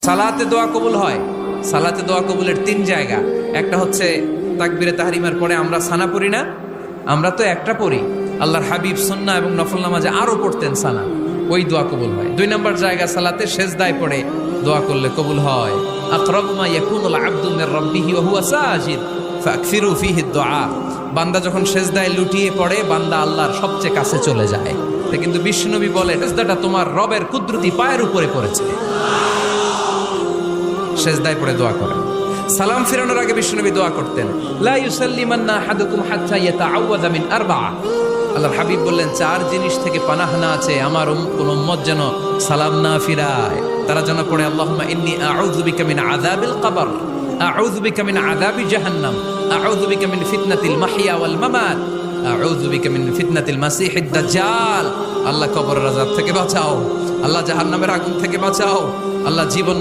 সালাতে দোয়া কবুল হয়। সালাতে দোয়া কবুলের 3 জায়গা। একটা হচ্ছে তাকবীরে তাহরিমার পরে আমরা সানা পড়ি না, আমরা তো একটা পড়ি। আল্লাহর হাবিব সুন্নাহ এবং নফল নামাজে আরো পড়তেন সানা, ওই দোয়া কবুল হয়। 2 নম্বর জায়গা সালাতে সেজদায় পড়ে দোয়া করলে কবুল হয়। আকরাবু মা ইয়াকুনুল আবদু মির রাব্বিহি ওয়া হুয়া সাজিদ ফাকসিরু ফীহি দুআ। বান্দা যখন সেজদায় লুটিয়ে পড়ে, বান্দা আল্লাহর সবচেয়ে কাছে চলে যায়। তা কিন্তু বিশ্বনবী বলে সেজদাটা তোমার রবের কুদরতি পায়ের উপরে পড়েছে। সেজদায় পড়ে দোয়া করেন। সালাম ফিরানোর আগে বিশ্বনবী দোয়া করতেন, লা ইউসাল্লিমান্না আহাদুকুম হাত্তা ইয়াতাআওয়াযা মিন আরবা'a। আল্লাহর হাবিব বললেন 4 জিনিস থেকে পানাহ না আছে আমার কোন উম্মত যেন সালাম না ফিরায়। তারা যেন পড়ে আল্লাহুম্মা ইন্নী আউযু বিকা মিন আযাবিল কবর, আউযু বিকা মিন আযাবি জাহান্নাম, আউযু বিকা মিন ফিতনাতিল মাহইয়া ওয়াল মামাত, আউযু বিকা মিন ফিতনাতিল মাসিহিদ দাজ্জাল। আল্লাহ কবরের আযাব থেকে বাঁচাও, আল্লাহ জাহান্নামের আগুন থেকে বাঁচাও, আল্লাহ জীবন